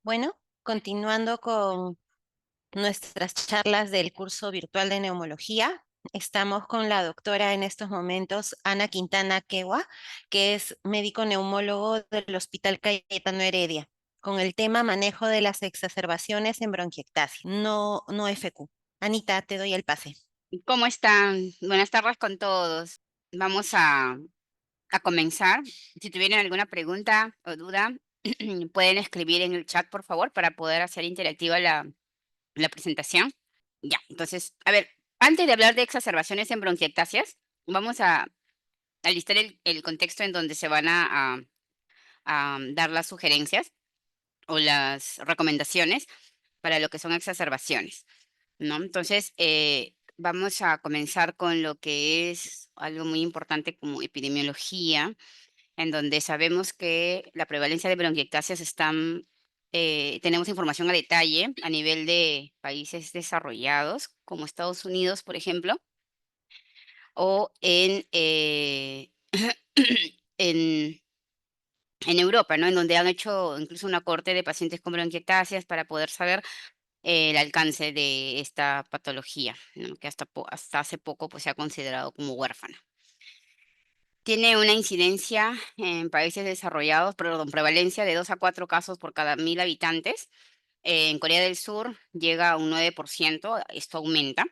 Bueno, continuando con nuestras charlas del curso virtual de neumología, estamos con la doctora en estos momentos, Ana Quintana Quegua, que es médico neumólogo del Hospital Cayetano Heredia, con el tema manejo de las exacerbaciones en bronquiectasis, no FQ. Anita, te doy el pase. ¿Cómo están? Buenas tardes con todos. Vamos a comenzar. Si tuvieran alguna pregunta o duda, pueden escribir en el chat, por favor, para poder hacer interactiva la presentación. Ya, entonces, a ver, antes de hablar de exacerbaciones en bronquiectasias, vamos a listar el contexto en donde se van a dar las sugerencias o las recomendaciones para lo que son exacerbaciones, ¿no? Entonces, vamos a comenzar con lo que es algo muy importante como epidemiología, en donde sabemos que la prevalencia de bronquiectasias tenemos información a detalle a nivel de países desarrollados, como Estados Unidos, por ejemplo, o en, en Europa, ¿no? En donde han hecho incluso una corte de pacientes con bronquiectasias para poder saber el alcance de esta patología, ¿no? Que hasta hace poco pues, se ha considerado como huérfana. Tiene una incidencia en países desarrollados, perdón, prevalencia de 2 a 4 casos por cada 1000 habitantes. En Corea del Sur llega a un 9%, esto aumenta.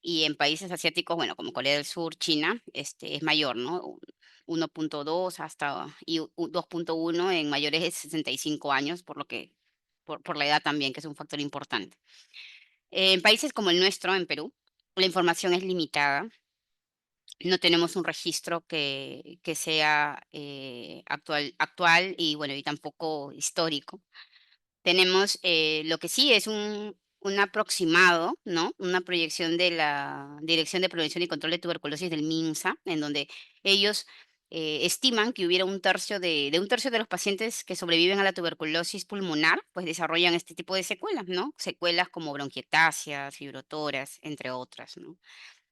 Y en países asiáticos, bueno, como Corea del Sur, China, es mayor, ¿no? 1.2 y 2.1 en mayores de 65 años, por la edad también, que es un factor importante. En países como el nuestro, en Perú, la información es limitada. No tenemos un registro que sea actual y bueno, y tampoco histórico. Tenemos lo que sí es un aproximado, ¿no? Una proyección de la Dirección de Prevención y Control de Tuberculosis del MINSA, en donde ellos estiman que hubiera un tercio de los pacientes que sobreviven a la tuberculosis pulmonar, pues desarrollan este tipo de secuelas, ¿no? Secuelas como bronquiectasias, fibrotoras, entre otras, ¿no?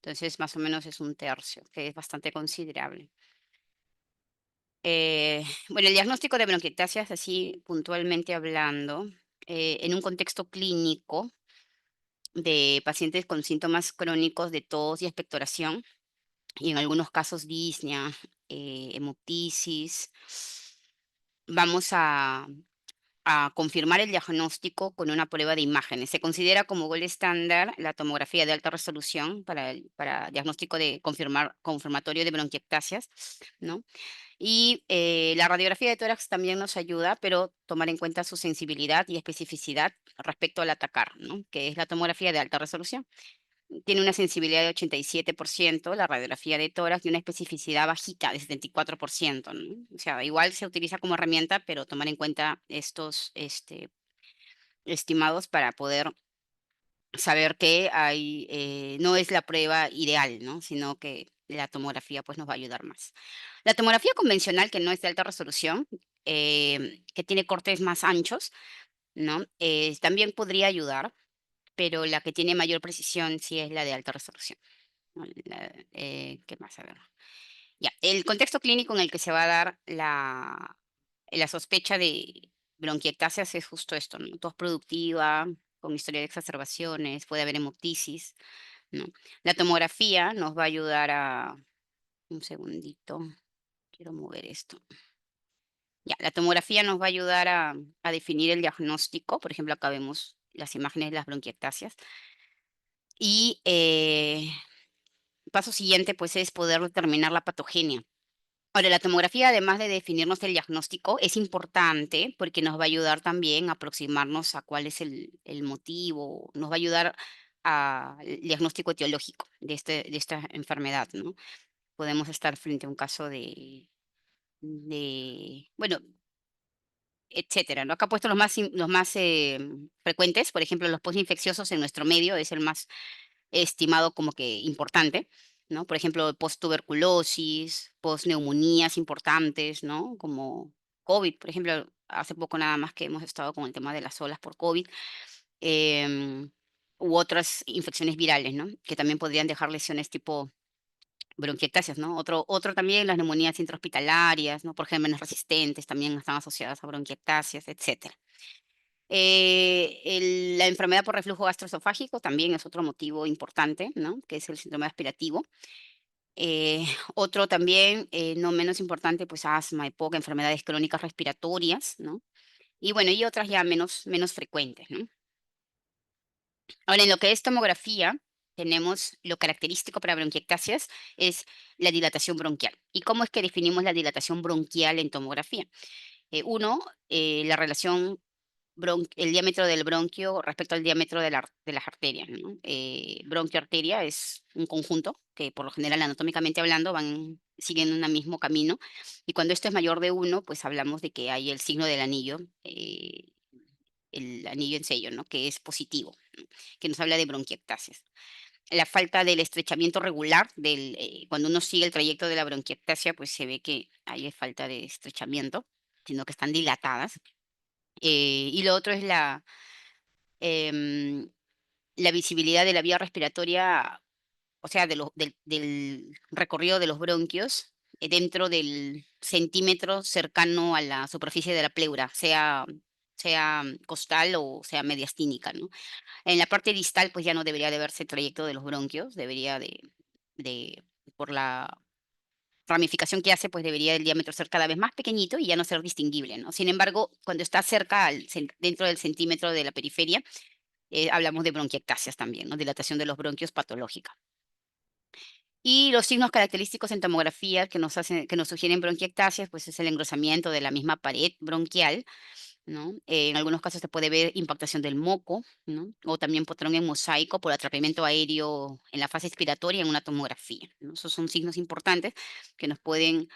Entonces, más o menos es un tercio, que es bastante considerable. Bueno, el diagnóstico de bronquiectasias, así puntualmente hablando, en un contexto clínico de pacientes con síntomas crónicos de tos y expectoración, y en algunos casos disnea, hemoptisis, vamos a confirmar el diagnóstico con una prueba de imágenes. Se considera como gol estándar la tomografía de alta resolución para diagnóstico de confirmatorio de bronquiectasias, ¿no? Y la radiografía de tórax también nos ayuda, pero tomar en cuenta su sensibilidad y especificidad respecto al atacar, ¿no? Que es la tomografía de alta resolución. Tiene una sensibilidad de 87%, la radiografía de tórax, y una especificidad bajita de 74%, ¿no? O sea, igual se utiliza como herramienta, pero tomar en cuenta estos estimados para poder saber que no es la prueba ideal, ¿no? Sino que la tomografía pues nos va a ayudar más. La tomografía convencional, que no es de alta resolución, que tiene cortes más anchos, ¿no? También podría ayudar, pero la que tiene mayor precisión sí es la de alta resolución, ¿no? ¿Qué más? A ver. Ya, el contexto clínico en el que se va a dar la sospecha de bronquiectasias es justo esto, ¿no? Tos productiva, con historia de exacerbaciones, puede haber hemoptisis, ¿no? La tomografía nos va a ayudar un segundito, quiero mover esto. Ya, la tomografía nos va a ayudar a definir el diagnóstico, por ejemplo, acá vemos las imágenes de las bronquiectasias. Y paso siguiente, pues, es poder determinar la patogenia. Ahora, la tomografía, además de definirnos el diagnóstico, es importante porque nos va a ayudar también a aproximarnos a cuál es el motivo, nos va a ayudar al diagnóstico etiológico de esta enfermedad, ¿no? Podemos estar frente a un caso bueno, etcétera, ¿no? Acá he puesto los más frecuentes, por ejemplo, los postinfecciosos en nuestro medio es el más estimado como que importante, ¿no? Por ejemplo, post-tuberculosis, post-neumonías importantes, ¿no? Como COVID, por ejemplo, hace poco nada más que hemos estado con el tema de las olas por COVID, em, u otras infecciones virales, ¿no? Que también podrían dejar lesiones tipo bronquiectasias, ¿no? Otro también, las neumonías intrahospitalarias, ¿no? Por gérmenes resistentes también están asociadas a bronquiectasias, etcétera. La enfermedad por reflujo gastroesofágico también es otro motivo importante, ¿no? Que es el síndrome aspirativo. Eh, Otro también, no menos importante, pues asma, EPOC, enfermedades crónicas respiratorias, ¿no? Y bueno, y otras ya menos frecuentes, ¿no? Ahora, en lo que es tomografía, tenemos lo característico para bronquiectasias es la dilatación bronquial. ¿Y cómo es que definimos la dilatación bronquial en tomografía? Uno, la relación el diámetro del bronquio respecto al diámetro de las arterias, ¿no? Bronquio-arteria es un conjunto que por lo general anatómicamente hablando siguen un mismo camino y cuando esto es mayor de uno, pues hablamos de que hay el signo del anillo, el anillo en sello, ¿no? Que es positivo, ¿no? Que nos habla de bronquiectasias. La falta del estrechamiento regular, cuando uno sigue el trayecto de la bronquiectasia, pues se ve que hay falta de estrechamiento, sino que están dilatadas. Y lo otro es em, la visibilidad de la vía respiratoria, o sea, del recorrido de los bronquios dentro del centímetro cercano a la superficie de la pleura, sea costal o sea mediastínica, ¿no? En la parte distal, pues ya no debería de verse el trayecto de los bronquios, de por la ramificación que hace, pues debería el diámetro ser cada vez más pequeñito y ya no ser distinguible, ¿no? Sin embargo, cuando está cerca dentro del centímetro de la periferia, hablamos de bronquiectasias también, ¿no? Dilatación de los bronquios patológica. Y los signos característicos en tomografía que nos sugieren bronquiectasias, pues es el engrosamiento de la misma pared bronquial, ¿no? En algunos casos se puede ver impactación del moco, ¿no? O también patrón en mosaico por atrapamiento aéreo en la fase expiratoria en una tomografía, ¿no? Esos son signos importantes que pueden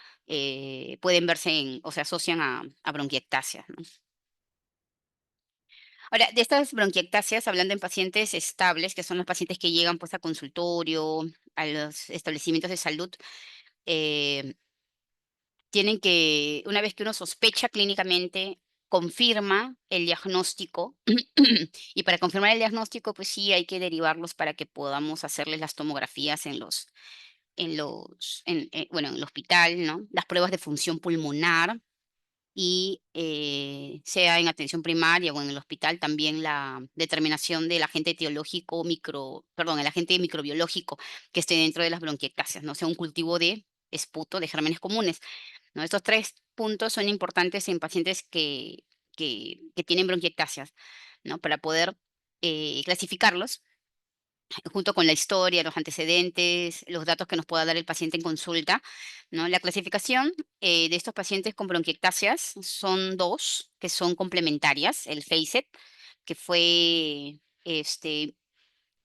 verse o se asocian a bronquiectasias, ¿no? Ahora, de estas bronquiectasias, hablando en pacientes estables, que son los pacientes que llegan pues a consultorio, a los establecimientos de salud, eh, una vez que uno sospecha clínicamente, confirma el diagnóstico, y para confirmar el diagnóstico, pues sí hay que derivarlos para que podamos hacerles las tomografías bueno, en el hospital, ¿no? Las pruebas de función pulmonar, y sea en atención primaria o en el hospital también la determinación del agente etiológico perdón, el agente microbiológico que esté dentro de las bronquiectasias, no sea un cultivo de esputo de gérmenes comunes, ¿no? Estos tres puntos son importantes en pacientes que tienen bronquiectasias, ¿no? Para poder clasificarlos junto con la historia, los antecedentes, los datos que nos pueda dar el paciente en consulta, ¿no? La clasificación de estos pacientes con bronquiectasias son dos, que son complementarias, el FACET, que fue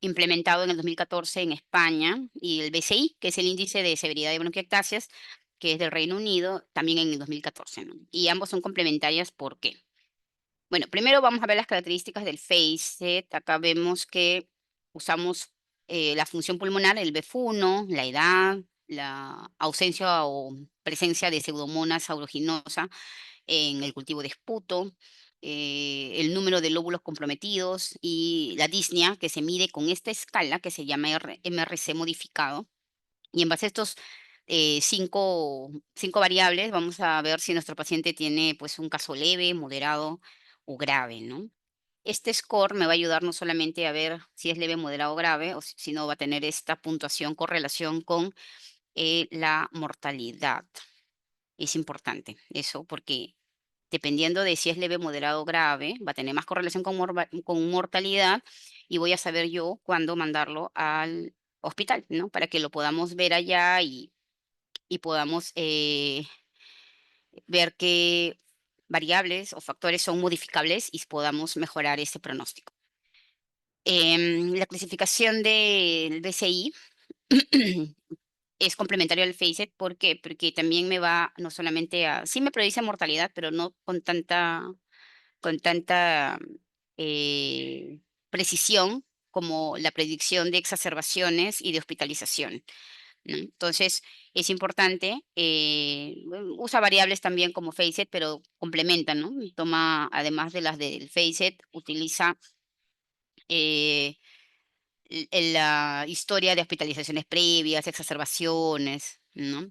implementado en el 2014 en España, y el BCI, que es el índice de severidad de bronquiectasias, que es del Reino Unido, también en el 2014, ¿no? Y ambos son complementarias, ¿por qué? Bueno, primero vamos a ver las características del FACET. Acá vemos que usamos la función pulmonar, el BEF1, la edad, la ausencia o presencia de Pseudomonas aeruginosa en el cultivo de esputo, el número de lóbulos comprometidos y la disnea que se mide con esta escala que se llama MRC modificado. Y en base a estos cinco variables, vamos a ver si nuestro paciente tiene pues un caso leve, moderado o grave, ¿no? Este score me va a ayudar no solamente a ver si es leve, moderado o grave, sino va a tener esta puntuación correlación con la mortalidad. Es importante eso porque dependiendo de si es leve, moderado o grave, va a tener más correlación con mortalidad y voy a saber yo cuándo mandarlo al hospital, ¿no? Para que lo podamos ver allá y podamos ver qué variables o factores son modificables y podamos mejorar ese pronóstico. La clasificación del BCI es complementario al FACET. ¿Por qué? Porque también me va no solamente sí me predice mortalidad, pero no con tanta eh, precisión como la predicción de exacerbaciones y de hospitalización, ¿no? Entonces, es importante, usa variables también como FACET, pero complementan, ¿no? Y toma, además de las del FACET, utiliza eh, la historia de hospitalizaciones previas, exacerbaciones, ¿no?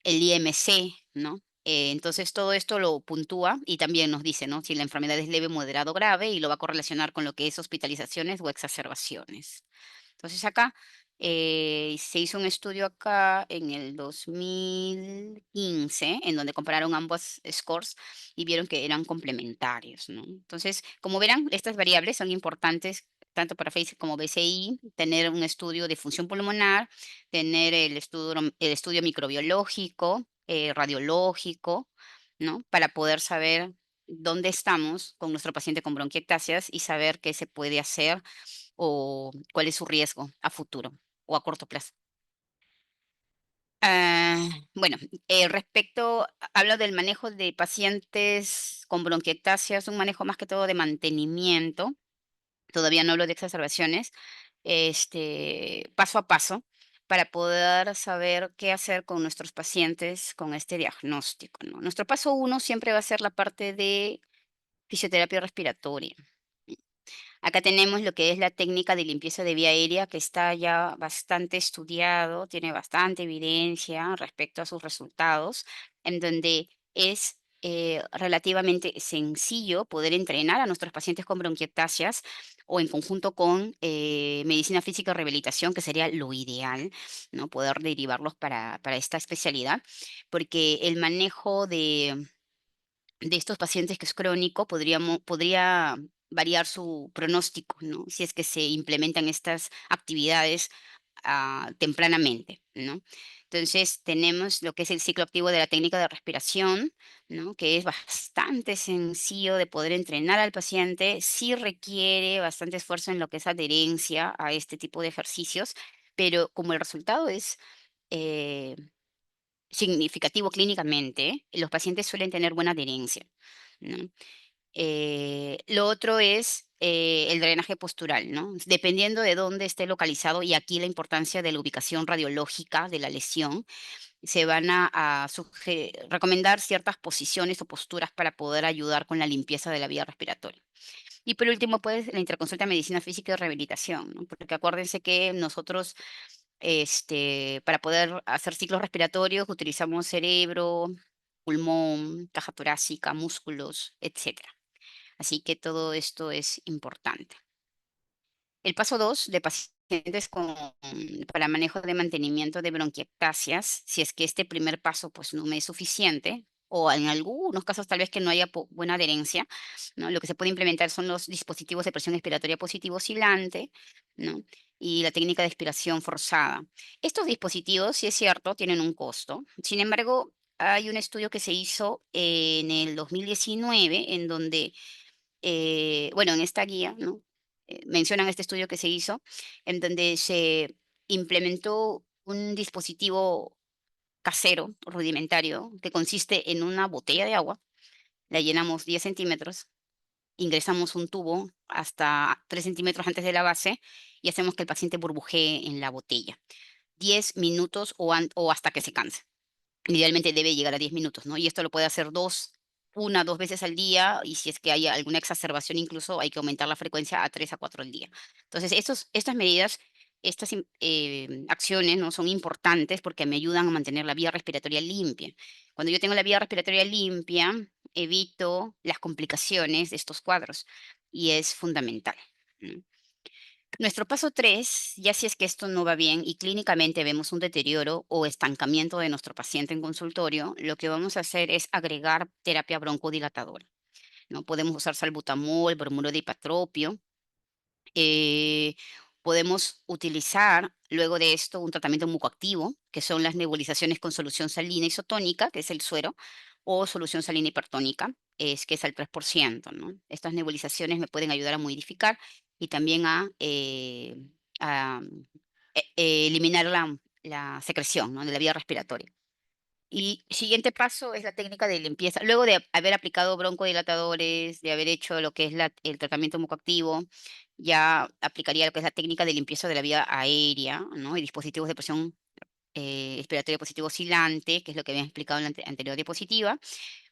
El IMC, ¿no? Entonces, todo esto lo puntúa y también nos dice, ¿no? Si la enfermedad es leve, moderado o grave y lo va a correlacionar con lo que es hospitalizaciones o exacerbaciones. Entonces acá se hizo un estudio acá en el 2015 en donde compararon ambos scores y vieron que eran complementarios, ¿no? Entonces, como verán, estas variables son importantes tanto para FACE como BCI, tener un estudio de función pulmonar, tener el estudio microbiológico, radiológico, ¿no? Para poder saber dónde estamos con nuestro paciente con bronquiectasias y saber qué se puede hacer o cuál es su riesgo a futuro o a corto plazo. Bueno, hablo del manejo de pacientes con bronquiectasias, un manejo más que todo de mantenimiento, todavía no hablo de exacerbaciones, paso a paso, para poder saber qué hacer con nuestros pacientes con este diagnóstico, ¿no? Nuestro paso uno siempre va a ser la parte de fisioterapia respiratoria. Acá tenemos lo que es la técnica de limpieza de vía aérea, que está ya bastante estudiado, tiene bastante evidencia respecto a sus resultados, en donde es relativamente sencillo poder entrenar a nuestros pacientes con bronquiectasias o en conjunto con medicina física y rehabilitación, que sería lo ideal, ¿no? Poder derivarlos para esta especialidad, porque el manejo de estos pacientes que es crónico, podría variar su pronóstico, ¿no? Si es que se implementan estas actividades tempranamente, ¿no? Entonces, tenemos lo que es el ciclo activo de la técnica de respiración, ¿no? Que es bastante sencillo de poder entrenar al paciente, sí requiere bastante esfuerzo en lo que es adherencia a este tipo de ejercicios, pero como el resultado es eh, significativo clínicamente, los pacientes suelen tener buena adherencia, ¿no? Lo otro es el drenaje postural, ¿no? Dependiendo de dónde esté localizado, y aquí la importancia de la ubicación radiológica de la lesión, se van a recomendar ciertas posiciones o posturas para poder ayudar con la limpieza de la vía respiratoria. Y por último, pues la interconsulta de medicina física y rehabilitación, ¿no? Porque acuérdense que nosotros para poder hacer ciclos respiratorios utilizamos cerebro, pulmón, caja torácica, músculos, etcétera. Así que todo esto es importante. El paso 2 de pacientes para manejo de mantenimiento de bronquiectasias, si es que este primer paso pues no me es suficiente, o en algunos casos tal vez que no haya buena adherencia, ¿no? Lo que se puede implementar son los dispositivos de presión expiratoria positivo oscilante, ¿no? Y la técnica de expiración forzada. Estos dispositivos, sí es cierto, tienen un costo. Sin embargo, hay un estudio que se hizo en el 2019 en donde bueno, en esta guía, ¿no? Mencionan este estudio que se hizo, en donde se implementó un dispositivo casero, rudimentario, que consiste en una botella de agua, la llenamos 10 centímetros, ingresamos un tubo hasta 3 centímetros antes de la base y hacemos que el paciente burbujee en la botella. 10 minutos o hasta que se canse. Idealmente debe llegar a 10 minutos, ¿no? Y esto lo puede hacer 2 veces al día, y si es que hay alguna exacerbación, incluso hay que aumentar la frecuencia a 3 a 4 al día. Entonces, estas medidas, acciones, ¿no? Son importantes porque me ayudan a mantener la vía respiratoria limpia. Cuando yo tengo la vía respiratoria limpia, evito las complicaciones de estos cuadros y es fundamental, ¿no? Nuestro paso 3, ya si es que esto no va bien y clínicamente vemos un deterioro o estancamiento de nuestro paciente en consultorio, lo que vamos a hacer es agregar terapia broncodilatadora, ¿no? Podemos usar salbutamol, bromuro de ipatropio. eh, Podemos utilizar luego de esto un tratamiento mucoactivo, que son las nebulizaciones con solución salina isotónica, que es el suero, o solución salina hipertónica, que es al 3%, ¿no? Estas nebulizaciones me pueden ayudar a modificar y también a, eliminar la secreción, ¿no? De la vía respiratoria. Y siguiente paso es la técnica de limpieza. Luego de haber aplicado broncodilatadores, de haber hecho lo que es el tratamiento mucoactivo, ya aplicaría lo que es la técnica de limpieza de la vía aérea, ¿no? Y dispositivos de presión expiratoria positivo oscilante, que es lo que había explicado en la anterior diapositiva,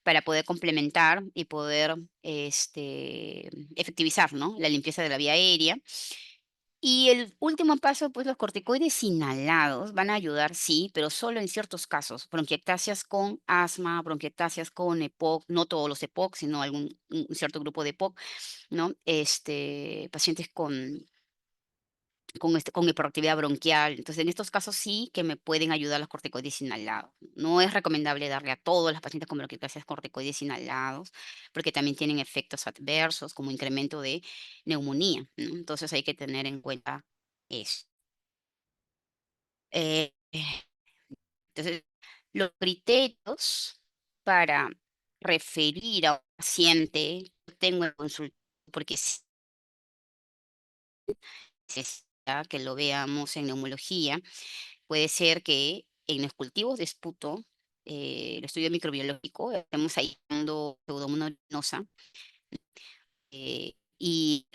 para poder complementar y poder efectivizar, ¿no? La limpieza de la vía aérea. Y el último paso, pues los corticoides inhalados van a ayudar, sí, pero solo en ciertos casos. Bronquiectasias con asma, bronquiectasias con EPOC, no todos los EPOC, sino un cierto grupo de EPOC, ¿no? Pacientes con hiperactividad bronquial. Entonces, en estos casos sí que me pueden ayudar los corticoides inhalados. No es recomendable darle a todos los pacientes con bronquiectasias corticoides inhalados, porque también tienen efectos adversos como incremento de neumonía, ¿no? Entonces hay que tener en cuenta eso. Eh, entonces, los criterios para referir a un paciente, yo tengo en consulta, porque si necesita que lo veamos en neumología, puede ser que en los cultivos de esputo, el estudio microbiológico, estemos aislando Pseudomonas aeruginosa,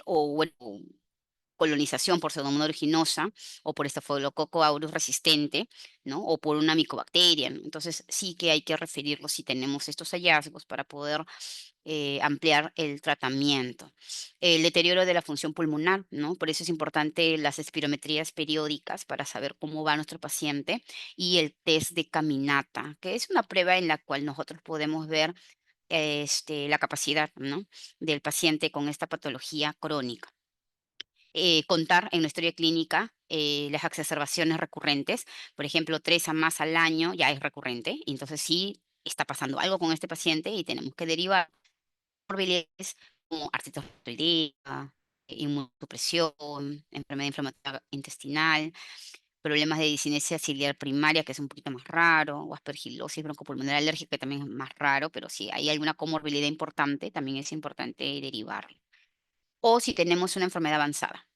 o bueno, colonización por Pseudomonas aeruginosa o por Staphylococcus aureus resistente, ¿no? O por una micobacteria, ¿no? Entonces, sí que hay que referirlo si tenemos estos hallazgos para poder ampliar el tratamiento. El deterioro de la función pulmonar, ¿no? Por eso es importante las espirometrías periódicas para saber cómo va nuestro paciente y el test de caminata, que es una prueba en la cual nosotros podemos ver la capacidad, ¿no? Del paciente con esta patología crónica. Contar en la historia clínica las exacerbaciones recurrentes, por ejemplo, 3 a más al año ya es recurrente, y entonces sí está pasando algo con este paciente y tenemos que derivar comorbilidades como artritis reumatoidea, inmunosupresión, enfermedad inflamatoria intestinal, problemas de discinesia ciliar primaria, que es un poquito más raro, o aspergilosis broncopulmonar alérgica, que también es más raro, pero si hay alguna comorbilidad importante, también es importante derivarlo. O si tenemos una enfermedad avanzada.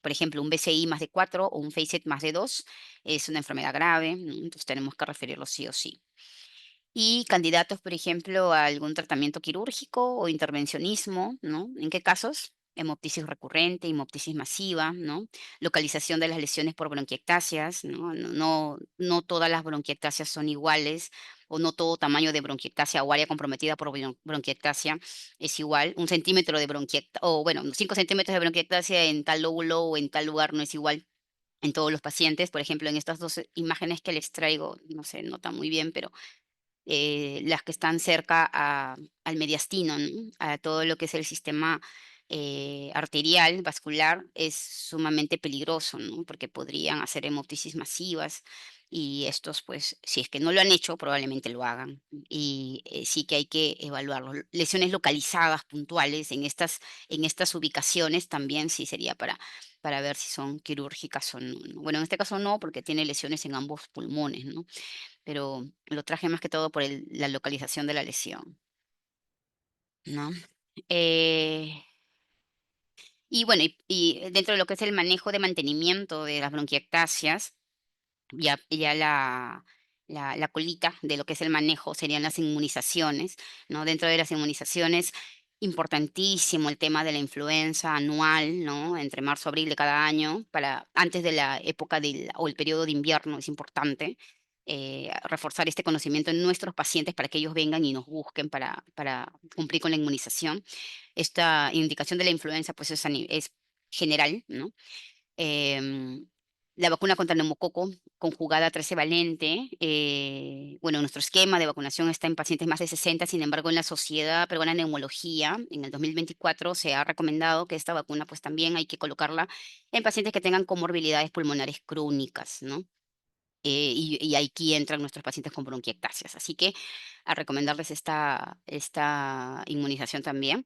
Por ejemplo, un BCI más de 4 o un FACET más de 2 es una enfermedad grave, ¿no? Entonces tenemos que referirlo sí o sí. Y candidatos, por ejemplo, a algún tratamiento quirúrgico o intervencionismo, ¿no? ¿En qué casos? Hemoptisis recurrente, hemoptisis masiva, ¿no? Localización de las lesiones por bronquiectasias, ¿no? No todas las bronquiectasias son iguales, o no todo tamaño de bronquiectasia o área comprometida por bronquiectasia es igual. Un centímetro de bronquiectasia, o bueno, 5 centímetros de bronquiectasia en tal lóbulo o en tal lugar no es igual en todos los pacientes. Por ejemplo, en estas dos imágenes que les traigo, no se nota muy bien, pero las que están cerca al mediastino, ¿no? A todo lo que es el sistema arterial, vascular, es sumamente peligroso, ¿no? Porque podrían hacer hemoptisis masivas y estos, pues, si es que no lo han hecho, probablemente lo hagan. Y sí que hay que evaluarlo. Lesiones localizadas, puntuales, en estas ubicaciones también sí sería para ver si son quirúrgicas o no, ¿no? Bueno, en este caso no, porque tiene lesiones en ambos pulmones, ¿no? Pero lo traje más que todo por la localización de la lesión, ¿no? Eh, y bueno, y dentro de lo que es el manejo de mantenimiento de las bronquiectasias, ya la colita de lo que es el manejo serían las inmunizaciones, ¿no? Dentro de las inmunizaciones, importantísimo el tema de la influenza anual, ¿no? Entre marzo y abril de cada año, antes de la época o el periodo de invierno, es importante reforzar este conocimiento en nuestros pacientes para que ellos vengan y nos busquen para cumplir con la inmunización. Esta indicación de la influenza, pues es general, ¿no? em, la vacuna contra el neumococo conjugada 13 valente, bueno, nuestro esquema de vacunación está en pacientes más de 60. Sin embargo, en la Sociedad Peruana de Neumología, en el 2024, se ha recomendado que esta vacuna, pues también hay que colocarla en pacientes que tengan comorbilidades pulmonares crónicas, ¿no? Y aquí entran nuestros pacientes con bronquiectasias. Así que a recomendarles esta inmunización también.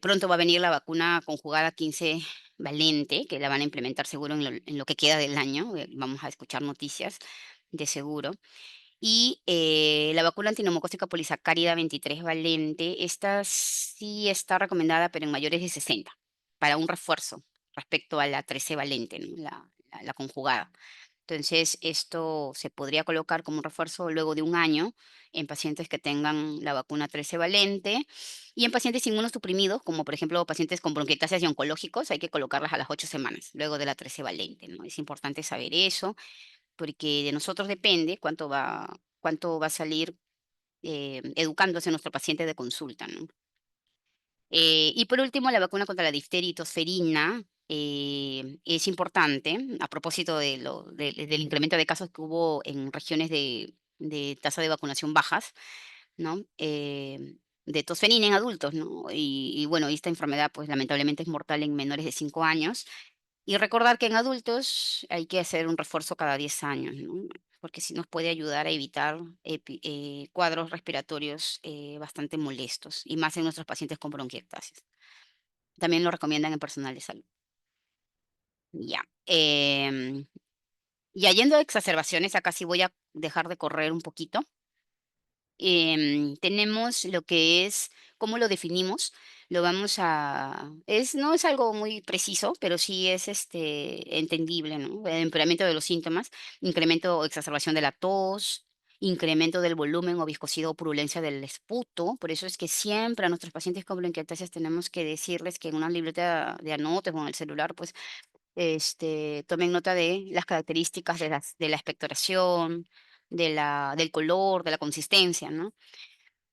Pronto va a venir la vacuna conjugada 15 valente, que la van a implementar seguro en lo que queda del año. Vamos a escuchar noticias de seguro. Y la vacuna antineumocócica polisacárida 23 valente, esta sí está recomendada, pero en mayores de 60, para un refuerzo respecto a la 13 valente, ¿no? La conjugada. Entonces, esto se podría colocar como un refuerzo luego de un año en pacientes que tengan la vacuna 13 valente y en pacientes inmunosuprimidos, como por ejemplo pacientes con bronquiectasias y oncológicos, hay que colocarlas a las 8 semanas, luego de la 13 valente, ¿no? Es importante saber eso, porque de nosotros depende cuánto va a salir educándose nuestro paciente de consulta, ¿no? Y por último, la vacuna contra la difteria y tosferina es importante a propósito del incremento de casos que hubo en regiones de tasa de vacunación bajas, ¿no? De tosferina en adultos, ¿no? Y bueno, esta enfermedad, pues lamentablemente es mortal en menores de 5 años. Y recordar que en adultos hay que hacer un refuerzo cada 10 años, ¿no? Porque sí nos puede ayudar a evitar cuadros respiratorios bastante molestos, y más en nuestros pacientes con bronquiectasis. También lo recomiendan en personal de salud. Ya. Ya yendo a exacerbaciones, acá sí voy a dejar de correr un poquito. Tenemos lo que es, ¿cómo lo definimos? Lo vamos a, no es algo muy preciso, pero sí es entendible, ¿no? El empeoramiento de los síntomas, incremento o exacerbación de la tos, incremento del volumen o viscosidad o purulencia del esputo. Por eso es que siempre a nuestros pacientes con bronquiectasis tenemos que decirles que en una libreta de anotes o en el celular, pues tomen nota de las características de la expectoración, del color, de la consistencia, ¿no?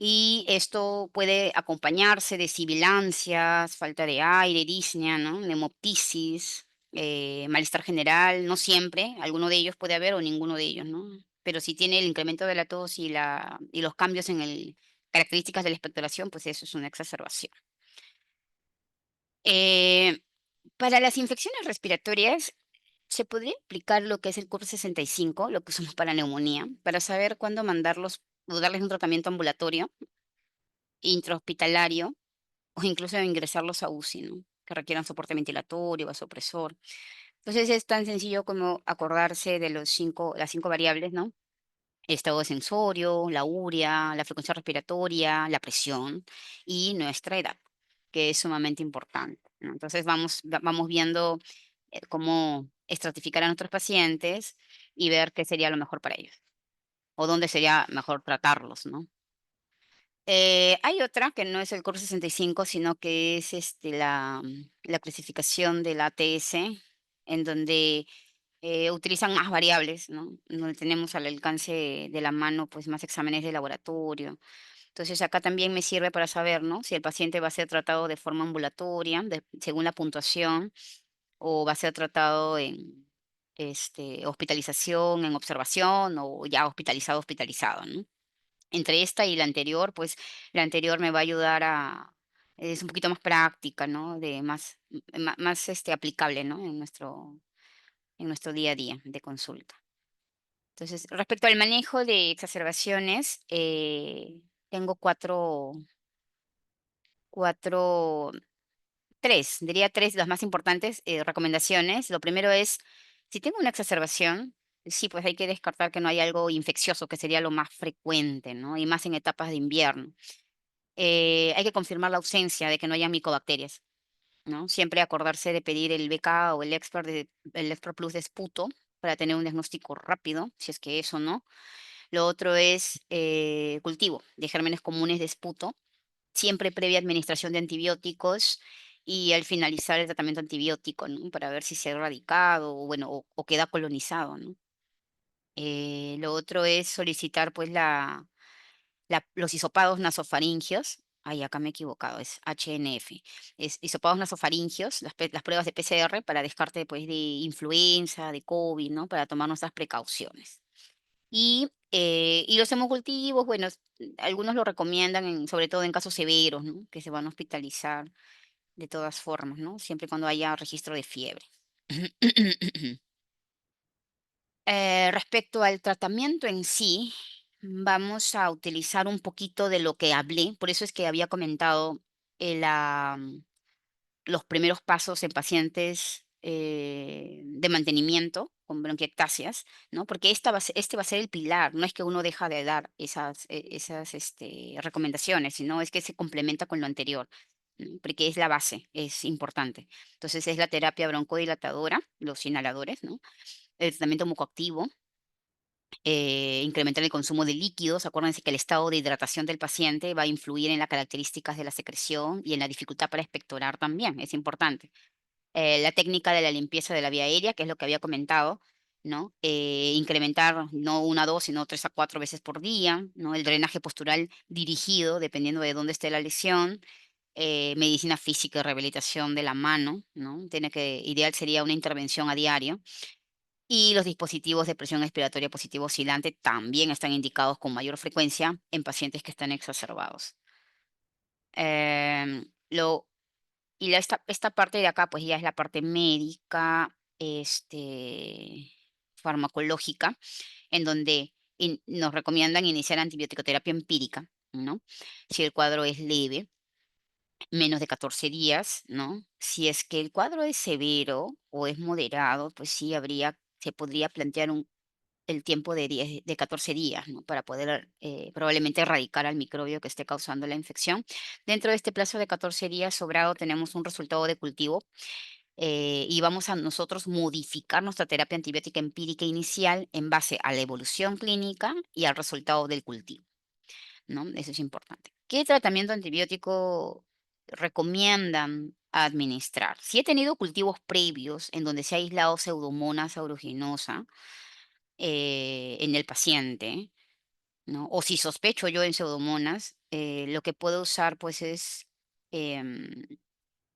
Y esto puede acompañarse de sibilancias, falta de aire, disnea, ¿no? Nemoptisis, malestar general, no siempre, alguno de ellos puede haber o ninguno de ellos, ¿no? Pero si tiene el incremento de la tos y los cambios en el características de la expectoración, pues eso es una exacerbación. Eh, para las infecciones respiratorias, ¿se podría explicar lo que es el CUR 65, lo que usamos para neumonía, para saber cuándo mandarlos o darles un tratamiento ambulatorio, intrahospitalario o incluso ingresarlos a UCI, ¿no? Que requieran soporte ventilatorio, vasopresor? Entonces es tan sencillo como acordarse de las 5 variables, ¿no? El estado de sensorio, la urea, la frecuencia respiratoria, la presión y nuestra edad, que es sumamente importante, ¿no? Entonces vamos viendo cómo estratificar a nuestros pacientes y ver qué sería lo mejor para ellos o dónde sería mejor tratarlos, ¿no? Hay otra que no es el COR 65, sino que es la clasificación del ATS, en donde utilizan más variables, ¿no? Donde tenemos al alcance de la mano, pues, más exámenes de laboratorio. Entonces, acá también me sirve para saber, ¿no? Si el paciente va a ser tratado de forma ambulatoria, según la puntuación, o va a ser tratado en hospitalización, en observación, o ya hospitalizado, ¿no? Entre esta y la anterior, pues la anterior me va a ayudar es un poquito más práctica, ¿no? De más aplicable, ¿no? En nuestro día a día de consulta. Entonces, respecto al manejo de exacerbaciones, tengo cuatro, tres, diría tres, las más importantes recomendaciones. Lo primero es, si tengo una exacerbación, sí, pues hay que descartar que no hay algo infeccioso, que sería lo más frecuente, ¿no? Y más en etapas de invierno. Hay que confirmar la ausencia de que no haya micobacterias, ¿no? Siempre acordarse de pedir el BK o el Expert Plus de esputo para tener un diagnóstico rápido, si es que eso no. Lo otro es cultivo de gérmenes comunes de esputo, siempre previa administración de antibióticos y al finalizar el tratamiento antibiótico, ¿no? Para ver si se ha erradicado o, bueno, o queda colonizado, ¿no? Lo otro es solicitar pues los hisopados nasofaringios. Ay, acá me he equivocado, es HNF. Es hisopados nasofaringios, las pruebas de PCR para descarte pues, de influenza, de COVID, ¿no? Para tomar nuestras precauciones. Y los hemocultivos, bueno, algunos lo recomiendan, sobre todo en casos severos, ¿no? Que se van a hospitalizar de todas formas, ¿no? Siempre y cuando haya registro de fiebre. Respecto al tratamiento en sí, vamos a utilizar un poquito de lo que hablé, por eso es que había comentado los primeros pasos en pacientes de mantenimiento con bronquiectasias, ¿no? Porque este va a ser el pilar, no es que uno deja de dar esas recomendaciones, sino es que se complementa con lo anterior, ¿no? Porque es la base, es importante. Entonces es la terapia broncodilatadora, los inhaladores, ¿no? El tratamiento mucoactivo, incrementar el consumo de líquidos. Acuérdense que el estado de hidratación del paciente va a influir en las características de la secreción y en la dificultad para expectorar también, es importante. La técnica de la limpieza de la vía aérea, que es lo que había comentado, ¿no? Incrementar no una, dos, sino 3 a 4 veces por día, ¿no? El drenaje postural dirigido, dependiendo de dónde esté la lesión. medicina física y rehabilitación de la mano, ¿no? Ideal sería una intervención a diario. Y los dispositivos de presión expiratoria positiva oscilante también están indicados con mayor frecuencia en pacientes que están exacerbados. Em, lo, esta parte de acá, pues ya es la parte médica, farmacológica, en donde nos recomiendan iniciar antibiótico-terapia empírica, ¿no? Si el cuadro es leve, menos de 14 días, ¿no? Si es que el cuadro es severo o es moderado, pues sí se podría plantear el tiempo de 14 días, ¿no? Para poder probablemente erradicar al microbio que esté causando la infección. Dentro de este plazo de 14 días sobrado tenemos un resultado de cultivo y vamos a nosotros modificar nuestra terapia antibiótica empírica inicial en base a la evolución clínica y al resultado del cultivo, ¿no? Eso es importante. ¿Qué tratamiento antibiótico recomiendan administrar? Si he tenido cultivos previos en donde se ha aislado Pseudomonas aeruginosa en el paciente, ¿no? O si sospecho yo en Pseudomonas, lo que puedo usar pues es em,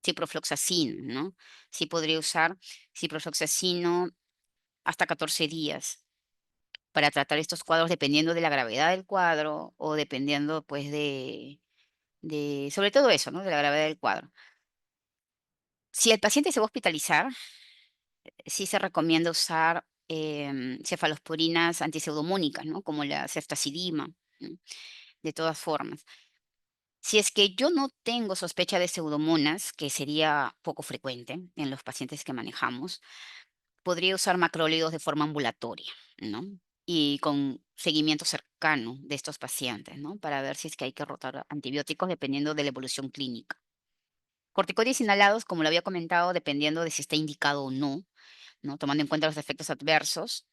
ciprofloxacin, ¿no? Sí podría usar ciprofloxacino hasta 14 días para tratar estos cuadros dependiendo de la gravedad del cuadro o dependiendo pues sobre todo eso, ¿no? De la gravedad del cuadro. Si el paciente se va a hospitalizar, sí se recomienda usar cefalosporinas antiseudomónicas, ¿no? Como la ceftazidima, ¿no? De todas formas. Si es que yo no tengo sospecha de pseudomonas, que sería poco frecuente en los pacientes que manejamos, podría usar macrólidos de forma ambulatoria, ¿no? Y con seguimiento cercano de estos pacientes, ¿no? Para ver si es que hay que rotar antibióticos dependiendo de la evolución clínica. Corticoides inhalados, como lo había comentado, dependiendo de si está indicado o no, ¿no? Tomando en cuenta los efectos adversos.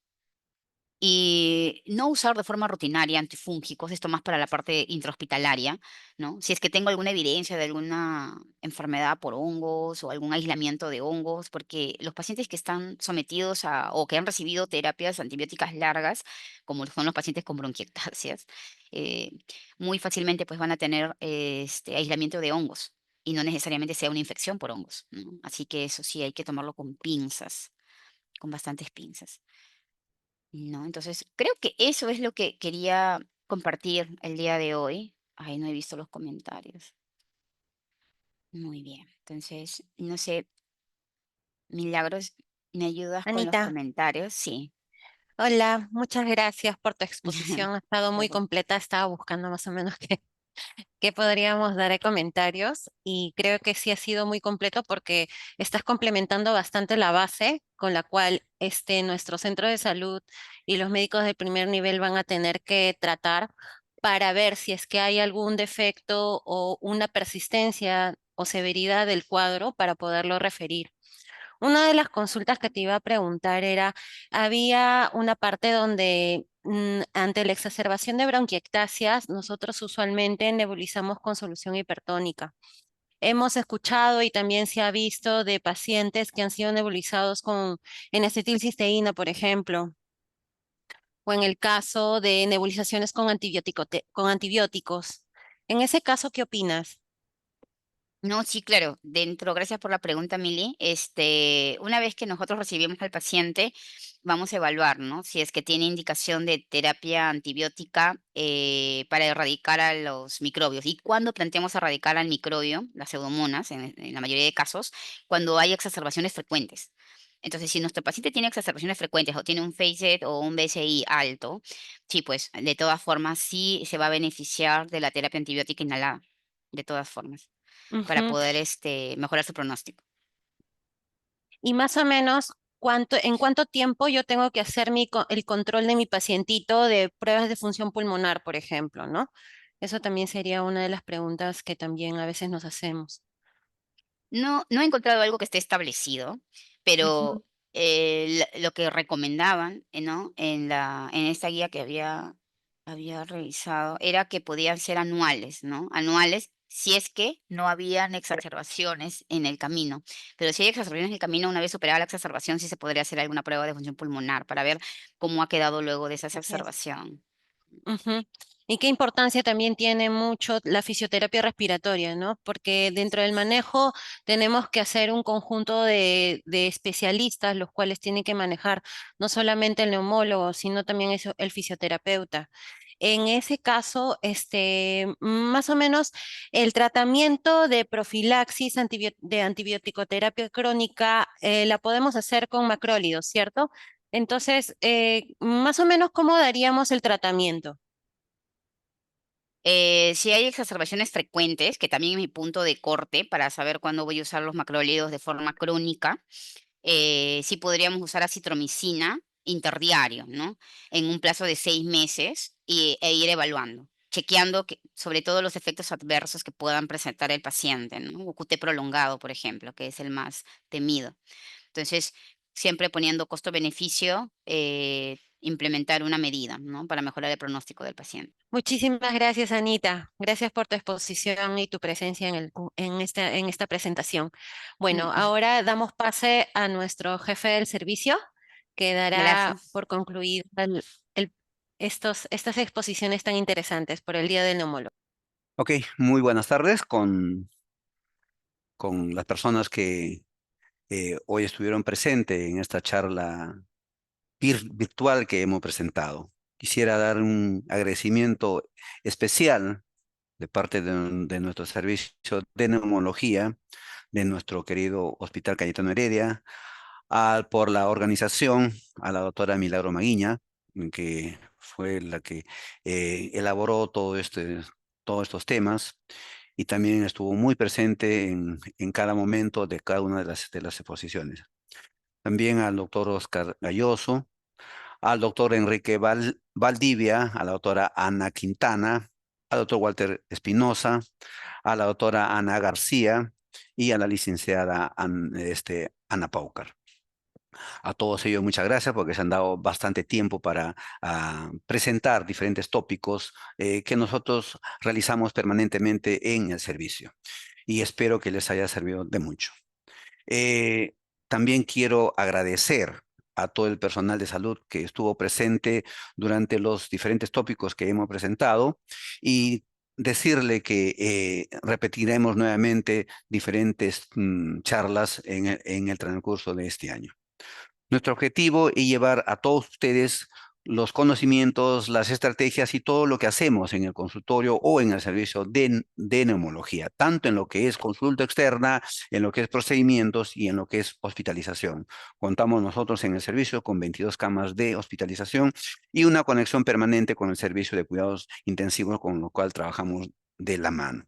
Y no usar de forma rutinaria antifúngicos, esto más para la parte intrahospitalaria, ¿no? Si es que tengo alguna evidencia de alguna enfermedad por hongos o algún aislamiento de hongos, porque los pacientes que están sometidos a o que han recibido terapias antibióticas largas, como son los pacientes con bronquiectasias, eh, muy fácilmente pues van a tener aislamiento de hongos y no necesariamente sea una infección por hongos, ¿no? Así que eso sí hay que tomarlo con pinzas, con bastantes pinzas. No, entonces creo que eso es lo que quería compartir el día de hoy. Ay, no he visto los comentarios. Muy bien. Entonces, no sé, Milagros, ¿me ayudas con los Anita, comentarios? Sí. hola, muchas gracias por tu exposición. Ha estado muy Perdón. completa. Estaba buscando más o menos qué podríamos dar de comentarios y creo que sí ha sido muy completo porque estás complementando bastante la base con la cual nuestro centro de salud y los médicos de primer nivel van a tener que tratar para ver si es que hay algún defecto o una persistencia o severidad del cuadro para poderlo referir. Una de las consultas que te iba a preguntar era, había una parte donde ante la exacerbación de bronquiectasias, nosotros usualmente nebulizamos con solución hipertónica. Hemos escuchado y también se ha visto de pacientes que han sido nebulizados con N-acetilcisteína, por ejemplo, o en el caso de nebulizaciones con con antibióticos. En ese caso, ¿qué opinas? No, sí, claro. Gracias por la pregunta, Mili. Una vez que nosotros recibimos al paciente, vamos a evaluar, ¿no? Si es que tiene indicación de terapia antibiótica para erradicar a los microbios. Y cuando planteamos erradicar al microbio, las pseudomonas, en la mayoría de casos, cuando hay exacerbaciones frecuentes. Entonces, si nuestro paciente tiene exacerbaciones frecuentes o tiene un FACET o un BCI alto, sí, pues de todas formas sí se va a beneficiar de la terapia antibiótica inhalada, de todas formas para Ujú. poder, mejorar su pronóstico. Y más o menos, ¿en cuánto tiempo yo tengo que hacer el control de mi pacientito de pruebas de función pulmonar, por ejemplo, ¿no? Eso también sería una de las preguntas que también a veces nos hacemos. No he encontrado algo que esté establecido, Ujú. pero, lo que recomendaban, ¿no? En esta guía que había revisado, era que podían ser anuales, ¿no? Anuales, si es que no habían exacerbaciones en el camino. Pero si hay exacerbaciones en el camino, una vez superada la exacerbación, sí se podría hacer alguna prueba de función pulmonar para ver cómo ha quedado luego de esa Así es. exacerbación. Ujú. Y qué importancia también tiene mucho la fisioterapia respiratoria, ¿no? Porque dentro del manejo tenemos que hacer un conjunto de especialistas, los cuales tienen que manejar no solamente el neumólogo, sino también el fisioterapeuta. En ese caso, más o menos el tratamiento de profilaxis de antibiótico-terapia crónica la podemos hacer con macrólidos, ¿cierto? Entonces, más o menos, ¿cómo daríamos el tratamiento? Si hay exacerbaciones frecuentes, que también es mi punto de corte para saber cuándo voy a usar los macrólidos de forma crónica, sí podríamos usar acitromicina interdiario, ¿no? En un plazo de 6 meses e ir evaluando, chequeando sobre todo los efectos adversos que puedan presentar el paciente, ¿no? O QT prolongado, por ejemplo, que es el más temido. Entonces, siempre poniendo costo-beneficio, implementar una medida, ¿no? Para mejorar el pronóstico del paciente. Muchísimas gracias, Anita. Gracias por tu exposición y tu presencia en esta presentación. Bueno, Mm, ahora damos pase a nuestro jefe del servicio, que dará Gracias. por concluir estas exposiciones tan interesantes por el Día del Neumólogo. Ok, muy buenas tardes con las personas que hoy estuvieron presentes en esta charla virtual que hemos presentado. Quisiera dar un agradecimiento especial de parte de nuestro servicio de neumología, de nuestro querido Hospital Cayetano Heredia, por la organización, a la doctora Milagro Maguiña, que fue la que elaboró todos estos temas y también estuvo muy presente en cada momento de cada una de las exposiciones. También al doctor Oscar Galloso, al doctor Enrique Valdivia, a la doctora Ana Quintana, al doctor Walter Espinosa, a la doctora Ana García y a la licenciada Ana Paucar. A todos ellos muchas gracias porque se han dado bastante tiempo para presentar diferentes tópicos que nosotros realizamos permanentemente en el servicio y espero que les haya servido de mucho. Eh, También quiero agradecer a todo el personal de salud que estuvo presente durante los diferentes tópicos que hemos presentado y decirle que repetiremos nuevamente diferentes charlas en el transcurso de este año. Nuestro objetivo es llevar a todos ustedes los conocimientos, las estrategias y todo lo que hacemos en el consultorio o en el servicio de neumología, tanto en lo que es consulta externa, en lo que es procedimientos y en lo que es hospitalización. Contamos nosotros en el servicio con 22 camas de hospitalización y una conexión permanente con el servicio de cuidados intensivos con lo cual trabajamos de la mano.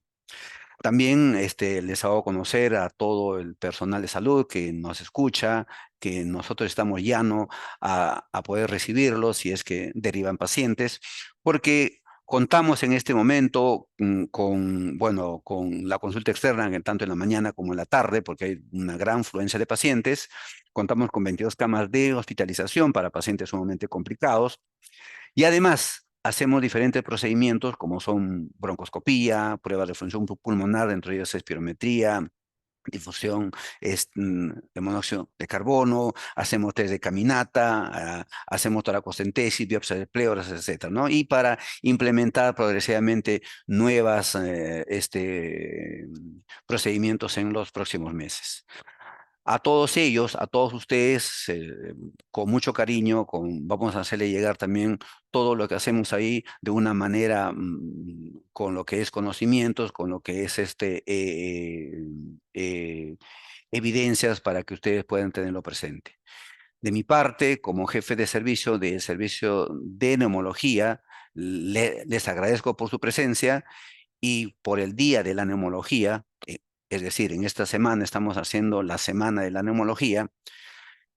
También les hago conocer a todo el personal de salud que nos escucha, que nosotros estamos llanos a poder recibirlos si es que derivan pacientes, porque contamos en este momento bueno, con la consulta externa, tanto en la mañana como en la tarde, porque hay una gran fluencia de pacientes. Contamos con 22 camas de hospitalización para pacientes sumamente complicados. Y además, hacemos diferentes procedimientos como son broncoscopía, pruebas de función pulmonar, dentro de ellas espirometría, difusión de monóxido de carbono, hacemos test de caminata, hacemos toracocentesis, biopsia de pleuras, etcétera, ¿no? Y para implementar progresivamente nuevas procedimientos en los próximos meses. A todos ellos, a todos ustedes, con mucho cariño, vamos a hacerle llegar también todo lo que hacemos ahí de una manera con lo que es conocimientos, con lo que es eh, evidencias para que ustedes puedan tenerlo presente. De mi parte, como jefe de servicio del servicio de neumología, les agradezco por su presencia y por el Día de la Neumología, es decir, en esta semana estamos haciendo la Semana de la Neumología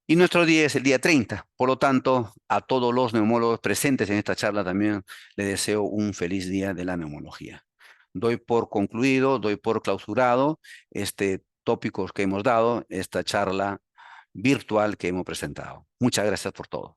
y nuestro día es el día 30. Por lo tanto, a todos los neumólogos presentes en esta charla también les deseo un feliz Día de la Neumología. Doy por concluido, doy por clausurado este tópicos que hemos dado, esta charla virtual que hemos presentado. Muchas gracias por todo.